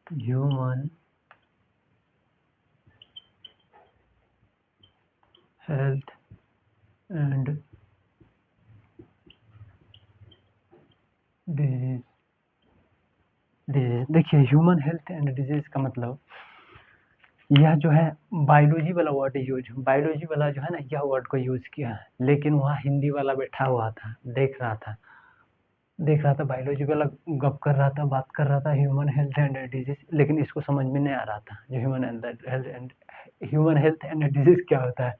Human health and disease. देखिए, human health and disease का मतलब यह जो है बायोलॉजी वाला वर्ड यूज, बायोलॉजी वाला जो है ना, यह वर्ड को यूज किया है, लेकिन वहाँ हिंदी वाला बैठा हुआ था, देख रहा था बायोलॉजी वाला गप कर रहा था, बात कर रहा था ह्यूमन हेल्थ एंड डिजीज, लेकिन इसको समझ में नहीं आ रहा था जो ह्यूमन हेल्थ एंड डिजीज क्या होता है।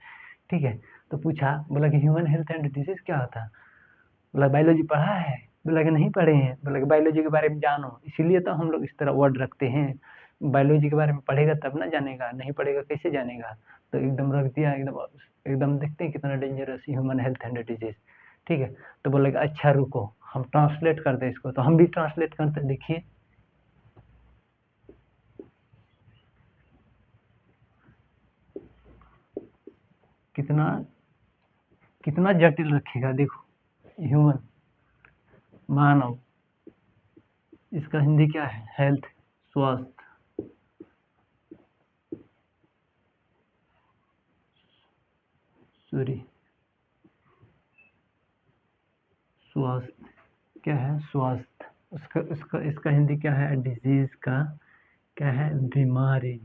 ठीक है, तो पूछा, बोला कि ह्यूमन हेल्थ एंड डिजीज क्या होता है। बोला बायोलॉजी पढ़ा है। बोला कि नहीं पढ़े हैं। बोला कि बायोलॉजी के बारे में जानो, इसीलिए तो हम लोग इस तरह वर्ड रखते हैं। बायोलॉजी के बारे में पढ़ेगा तब ना जानेगा, नहीं पढ़ेगा कैसे जानेगा। तो एकदम रख दिया, एकदम देखते हैं कितना dangerous human health and disease. ठीक है, तो बोले कि अच्छा रुको, हम ट्रांसलेट करते इसको, तो हम भी ट्रांसलेट करते। देखिए कितना कितना जटिल रखेगा। देखो, ह्यूमन मानव, इसका हिंदी क्या है, हेल्थ स्वास्थ्य, सॉरी स्वास्थ्य क्या है, स्वास्थ्य। इसका हिंदी क्या है, डिजीज का क्या है, बीमारी।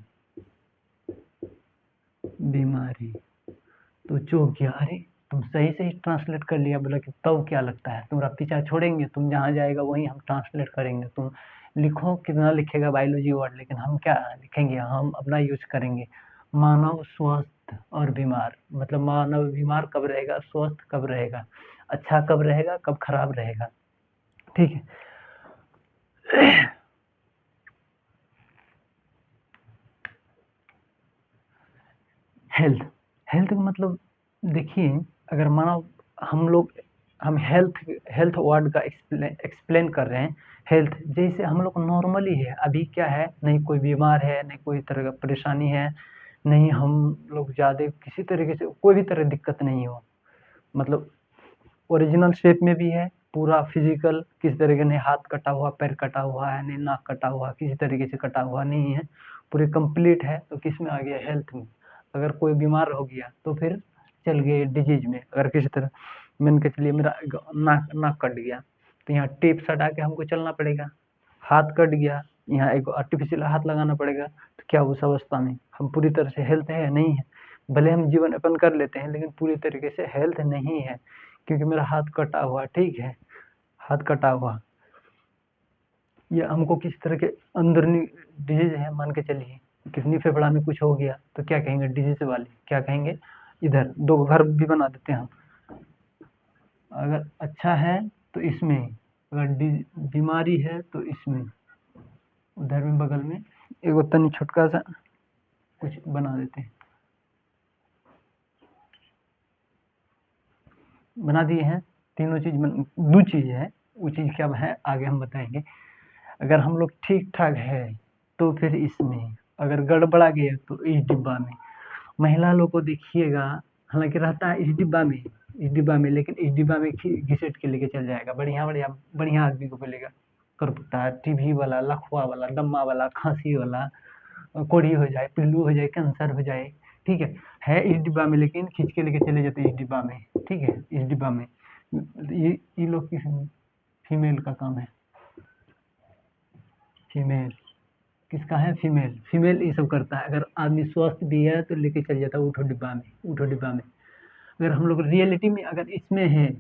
तो जो क्या, अरे तुम सही से ही ट्रांसलेट कर लिया। बोला कि तब क्या लगता है तुम्हारा पीछा छोड़ेंगे, तुम जहाँ जाएगा वहीं हम ट्रांसलेट करेंगे। तुम लिखो, कितना लिखेगा बायोलॉजी वर्ड, लेकिन हम क्या लिखेंगे, हम अपना यूज करेंगे। मानव स्वस्थ और बीमार, मतलब मानव बीमार कब रहेगा, स्वस्थ कब रहेगा, अच्छा कब रहेगा, कब खराब रहेगा। ठीक है, हेल्थ हेल्थ का मतलब देखिए, अगर मानो हम हेल्थ वर्ड का एक्सप्लेन कर रहे हैं। हेल्थ जैसे हम लोग नॉर्मली है, अभी क्या है, नहीं कोई बीमार है, नहीं कोई तरह का परेशानी है, नहीं हम लोग ज़्यादा किसी तरीके से कोई भी तरह दिक्कत नहीं हो, मतलब ओरिजिनल शेप में भी है, पूरा फिजिकल, किसी तरीके नहीं हाथ कटा हुआ, पैर कटा हुआ है, नहीं नाक कटा हुआ, किसी तरीके से कटा हुआ नहीं है, पूरे कंप्लीट है। तो किस में आ गया, हेल्थ में। अगर कोई बीमार हो गया तो फिर चल गए डिजीज में। अगर किसी तरह मान के चलिए मेरा नाक नाक कट गया, तो यहाँ टेप सटा के हमको चलना पड़ेगा। हाथ कट गया, यहाँ एक आर्टिफिशियल हाथ लगाना पड़ेगा। तो क्या उस अवस्था में हम पूरी तरह से हेल्थ है या नहीं है। भले हम जीवन यापन कर लेते हैं, लेकिन पूरी तरीके से हेल्थ नहीं है, क्योंकि मेरा हाथ कटा हुआ, ठीक है, हाथ कटा हुआ, या हमको किस तरह के अंदरूनी डिजीज है, मान के चलिए किडनी फेफड़ा में कुछ हो गया, तो क्या कहेंगे डिजीज वाले, क्या कहेंगे, इधर दो घर भी बना देते हैं हम। अगर अच्छा है तो इसमें, अगर बीमारी है तो इसमें, उधर में बगल में एगो तनी छोटका सा कुछ बना देते हैं, बना दिए हैं। तीनों चीज दो चीज है, वो चीज क्या है आगे हम बताएंगे। अगर हम लोग ठीक ठाक है तो फिर इसमें, अगर गड़बड़ा गया तो इस डिब्बा में। महिला लोग को देखिएगा, हालांकि रहता है इस डिब्बा में, लेकिन इस डिब्बा में घिसेट के लेके चल जाएगा, बढ़िया बढ़िया बढ़िया आदमी को बोलेगा करपुटा, टीबी वाला, लकवा वाला, दम्मा वाला, खांसी वाला, कोढ़ी हो जाए, पिल्लू हो जाए, कैंसर हो जाए, ठीक है इस डिब्बा में, लेकिन खींच के लेके चले जाते हैं इस डिब्बा में। ठीक है, इस डिब्बा में ये लोग की फीमेल का काम है। फीमेल किसका है, फीमेल ये सब करता है। अगर आदमी स्वस्थ भी है तो लेके चल जाता है, उठो डिब्बा में, उठो डिब्बा में। अगर हम लोग रियलिटी में अगर इसमें है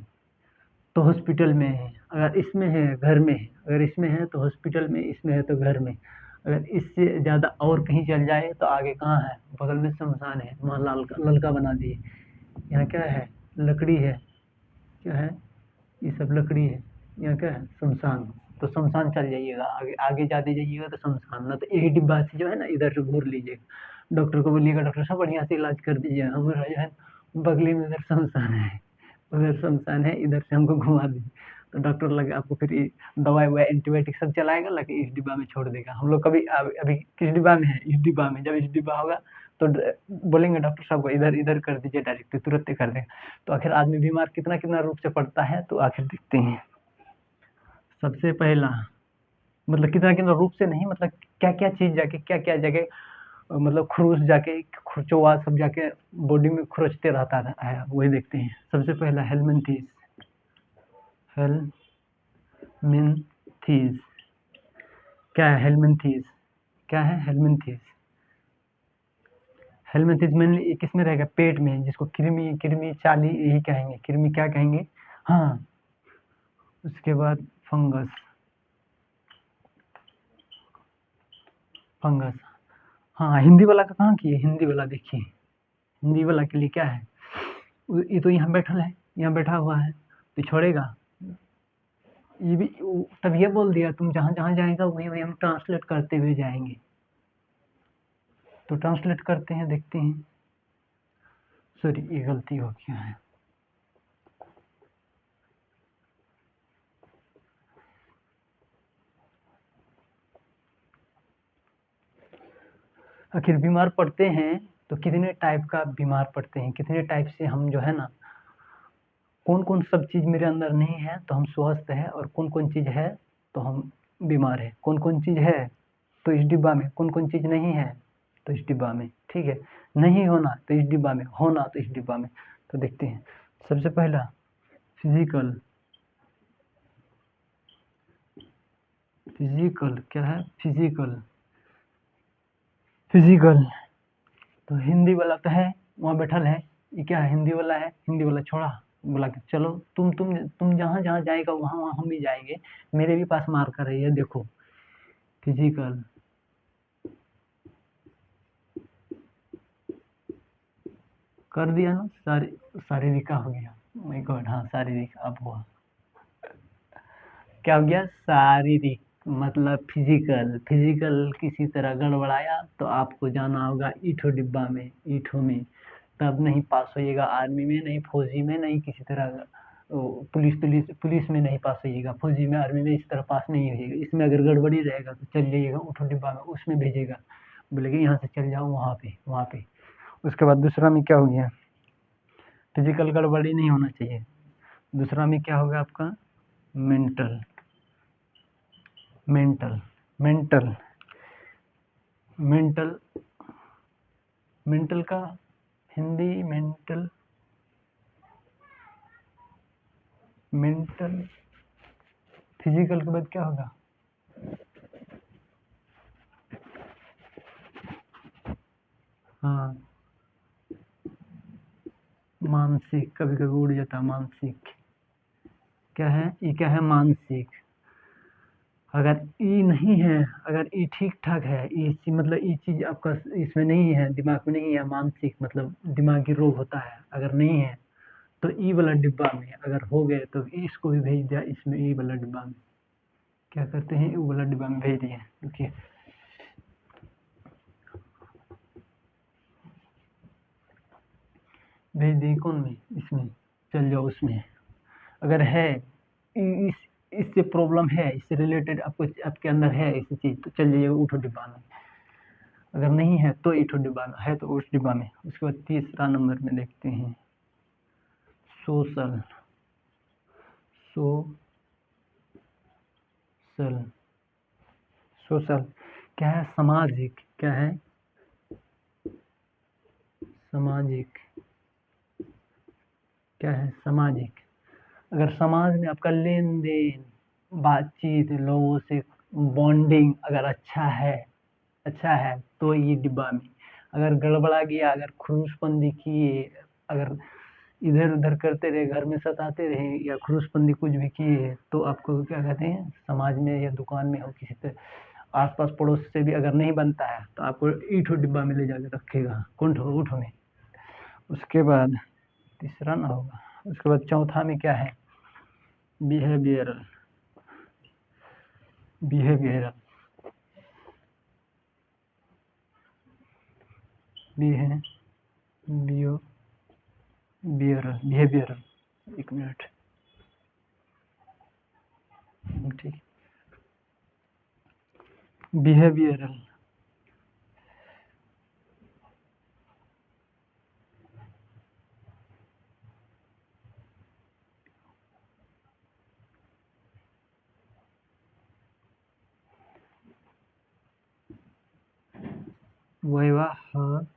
तो हॉस्पिटल में है, अगर इसमें है घर में है, अगर इसमें है तो हॉस्पिटल में, इसमें है तो घर में। अगर इससे ज़्यादा और कहीं चल जाए तो आगे कहाँ है, बगल में शमशान है, वहाँ ललका बना दिए। यहाँ क्या है, लकड़ी है, क्या है, ये सब लकड़ी है। यहाँ क्या है, शमशान। तो शमशान चल जाइएगा, आगे आगे जाते जाइएगा तो शमशान, ना तो यही डिब्बा से जो है ना इधर से घूर लीजिएगा। डॉक्टर को बोलिएगा डॉक्टर साहब बढ़िया से इलाज कर दीजिए, हमारा जो है बगली में इधर शमशान है, उधर शमशान है, इधर से हमको घुमा दीजिए। तो डॉक्टर लगे आपको फिर दवाई ववाई एंटीबायोटिक सब चलाएगा, लगे इस डिब्बा में छोड़ देगा। हम लोग कभी अभी किस डिब्बा में है, इस डिब्बा में। जब इस डिब्बा होगा तो बोलेंगे डॉक्टर साहब को इधर इधर कर दीजिए, डायरेक्ट तुरंत कर देगा। तो आखिर आदमी बीमार कितना कितना रूप से पड़ता है, तो आखिर देखते हैं। सबसे पहला मतलब कितना कितना रूप से नहीं, मतलब क्या क्या चीज जाके क्या क्या जगह, मतलब खरूच जाके खुरचोवा सब जाके बॉडी में खुरचते रहता है, वही देखते हैं। सबसे पहला हेलमिंथीज। हेलमिंथीज क्या है? हेलमिंथीज क्या है? हेलमिंथीज। हेलमिंथीज मेनली किसमें रहेगा? पेट में, जिसको कृमि कृमि चाली यही कहेंगे, कृमि क्या कहेंगे? हाँ। उसके बाद फंगस। फंगस, हाँ। हिंदी वाला का कहाँ किए? हिंदी वाला देखिए, हिंदी वाला के लिए क्या है? ये तो यहाँ बैठा है, यहाँ बैठा हुआ है, तो छोड़ेगा? ये भी तब ये बोल दिया, तुम जहाँ जहाँ जाएगा वहीं वहीं हम ट्रांसलेट करते हुए जाएंगे। तो ट्रांसलेट करते हैं, देखते हैं। सॉरी, ये गलती हो गया है। आखिर बीमार पड़ते हैं तो कितने टाइप का बीमार पड़ते हैं, कितने टाइप से हम जो है ना, कौन कौन सब चीज मेरे अंदर नहीं है तो हम स्वस्थ है, और कौन कौन चीज है तो हम बीमार है। कौन कौन चीज है तो इस डिब्बा में, कौन कौन चीज नहीं है तो इस डिब्बा में, ठीक है। नहीं होना तो इस डिब्बा में, होना तो इस डिब्बा में। तो देखते हैं। सबसे पहला फिजिकल। फिजिकल क्या है? फिजिकल। फिजिकल तो हिंदी वाला तो है, वहाँ बैठल है। ये क्या है? हिंदी वाला है। हिंदी वाला छोड़ा, बोला कि चलो तुम जहाँ जहाँ जाएगा वहाँ वहाँ हम भी जाएंगे। मेरे भी पास मार कर रही है, देखो। फिजिकल। कर दिया ना? शारीरिक का हो गया। माय गॉड, हाँ शारीरिक अब हुआ। क्या हो गया? शारीरिक मतलब फिजिकल। फिजिकल किसी तरह गड़बड़ाया तो आपको जाना होगा ईठो डिब्बा में, ईठो में। तब नहीं पास होइएगा आर्मी में, नहीं फौजी में, नहीं किसी तरह पुलिस में नहीं पास होइएगा, फौजी में आर्मी में इस तरह पास नहीं होइएगा। इसमें अगर गड़बड़ी रहेगा तो चल जाइएगा ऊठो डिब्बा में, उसमें भेजेगा, बोलेगा यहाँ से चल जाओ वहाँ पे, वहाँ पे। उसके बाद दूसरा में क्या हो गया? फिजिकल गड़बड़ी नहीं होना चाहिए। दूसरा में क्या होगा आपका? Mental. Mental. Mental. Mental. Mental का हिंदी मेंटल। मेंटल। फिजिकल के बाद क्या होगा? हाँ, मानसिक। कभी कभी उड़ जाता है मानसिक। क्या है? ये क्या है? मानसिक। अगर ई नहीं है, अगर ई ठीक ठाक है, ई मतलब ई चीज आपका इसमें नहीं है, दिमाग में नहीं है, मानसिक मतलब दिमागी रोग होता है, अगर नहीं है तो ई वाला डिब्बा में। अगर हो गए तो इसको भी भेज दिया इसमें, ई वाला डिब्बा में। क्या करते हैं? ई वाला डिब्बा में भेज दिए। देखिए, भेज दिए कौन में? इसमें। चल जाओ उसमें। अगर है इस इससे प्रॉब्लम है, इससे रिलेटेड आपको आपके अंदर है ऐसी चीज, तो चल जाइए उठो डिब्बा में। अगर नहीं है तो इठो डिब्बा में, है तो उस डिब्बा में। उसके बाद तीसरा नंबर में देखते हैं सोशल। सोशल। सोशल क्या है? सामाजिक। क्या है? सामाजिक। क्या है? सामाजिक। अगर समाज में आपका लेन देन, बातचीत, लोगों से बॉन्डिंग अगर अच्छा है तो ये डिब्बा में। अगर गड़बड़ा गया, अगर खुरूसपंदी किए, अगर इधर उधर करते रहे, घर में सताते रहे या खुरूसपंदी कुछ भी किए, तो आपको क्या कहते हैं? समाज में या दुकान में हो, किसी से आस पास पड़ोस से भी अगर नहीं बनता है तो आपको ईंटो डिब्बा में ले जाकर रखेगा, कुंठो उठो में। उसके बाद तीसरा ना होगा। उसके बाद चौथा में क्या है? बिहेवियरल। बिहेवियरल। बी है बियो बिहेवियरल। बिहेवियरल। एक मिनट, ठीक। बिहेवियरल। वैवाहारिक,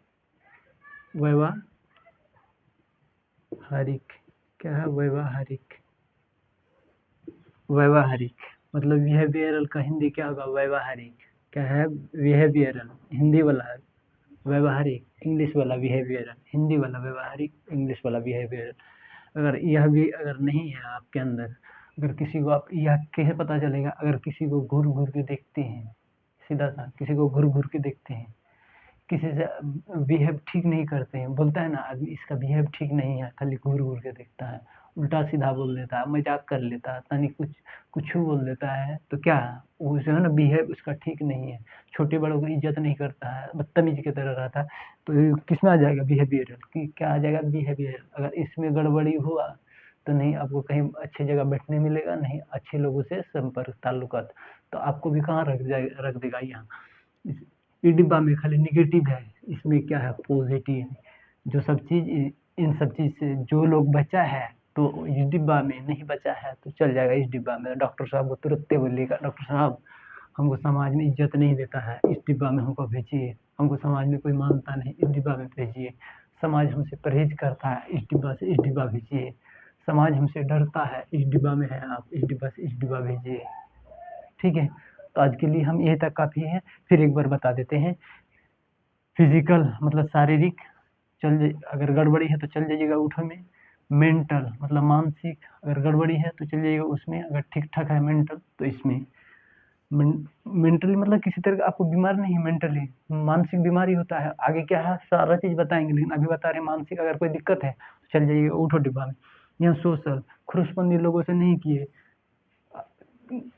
क्या है वैवाहारिक? वैवाहारिक मतलब बिहेवियरल का हिंदी क्या होगा? वैवाहारिक। क्या है? बिहेवियरल हिंदी वाला है, वैवाहारिक इंग्लिश वाला बिहेवियरल, हिंदी वाला वैवाहारिक, इंग्लिश वाला बिहेवियरल। अगर यह भी अगर नहीं है आपके अंदर, अगर किसी को आप यह कैसे पता चलेगा? अगर किसी को घूर घूर के देखते हैं, सीधा सा किसी को घूर घूर के देखते हैं, किसी से बिहेव ठीक नहीं करते हैं, बोलता है ना आदमी इसका बिहेव ठीक नहीं है, खाली घूर घूर के देखता है, उल्टा सीधा बोल देता है, मजाक कर लेता है, तनी कुछ बोल देता है, तो क्या वो जो है ना बिहेव उसका ठीक नहीं है, छोटे बड़ों की इज्जत नहीं करता है, बदतमीज की तरह रहता है, तो किस में आ जाएगा? बिहेवियरल की क्या आ जाएगा? बिहेवियरल। अगर इसमें गड़बड़ी हुआ तो नहीं आपको कहीं अच्छी जगह बैठने मिलेगा, नहीं अच्छे लोगों से संपर्क ताल्लुकात, तो आपको भी कहाँ रख देगा? यहाँ ये डिब्बा में खाली निगेटिव है, इसमें क्या है? पॉजिटिव। जो सब चीज इन सब चीज से जो लोग बचा है तो इस डिब्बा में, नहीं बचा है तो चल जाएगा इस डिब्बा में। डॉक्टर साहब को तुरंत बोलिएगा, डॉक्टर साहब हमको समाज में इज्जत नहीं देता है, इस डिब्बा में हमको भेजिए, हमको समाज में कोई मानता नहीं, इस डिब्बा में भेजिए, समाज हमसे परहेज करता है, इस डिब्बा से इस डिब्बा भेजिए, समाज हमसे डरता है, इस डिब्बा में है आप, इस डिब्बा से इस डिब्बा भेजिए। ठीक है, तो आज के लिए हम यही तक काफ़ी है। फिर एक बार बता देते हैं, फिजिकल मतलब शारीरिक, अगर गड़बड़ी है तो चल जाइएगा उठो में। मेंटल मतलब मानसिक, अगर गड़बड़ी है तो चल जाइएगा उसमें, अगर ठीक ठाक है मेंटल तो इसमें। मेंटली मतलब किसी तरह का आपको बीमार नहीं है, मेंटली मानसिक बीमारी होता है, आगे क्या है सारा चीज़ बताएंगे, लेकिन अभी बता रहे हैं मानसिक। अगर कोई दिक्कत है तो चल जाइएगा उठो डिब्बा में। यहाँ सोशल, खुरुसपंदी लोगों से नहीं किए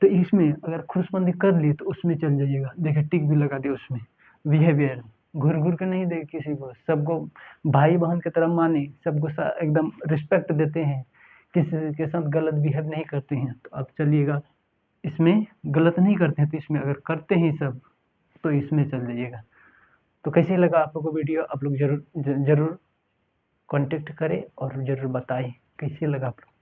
तो इसमें अगर खुरुसपंदी कर ली तो उसमें चल जाइएगा, देखिए टिक भी लगा दिया उसमें। बिहेवियर, घूर घूर के नहीं दे किसी को, सबको भाई बहन की तरह माने, सबको एकदम रिस्पेक्ट देते हैं, किसी के साथ गलत बिहेव नहीं करते हैं, तो आप चलिएगा इसमें। गलत नहीं करते हैं तो इसमें, अगर करते हैं सब तो इसमें चल जाइएगा। तो कैसे लगा आप लोग को वीडियो? आप लोग जरूर कांटेक्ट करें और जरूर बताएं कैसे लगा आप लोग।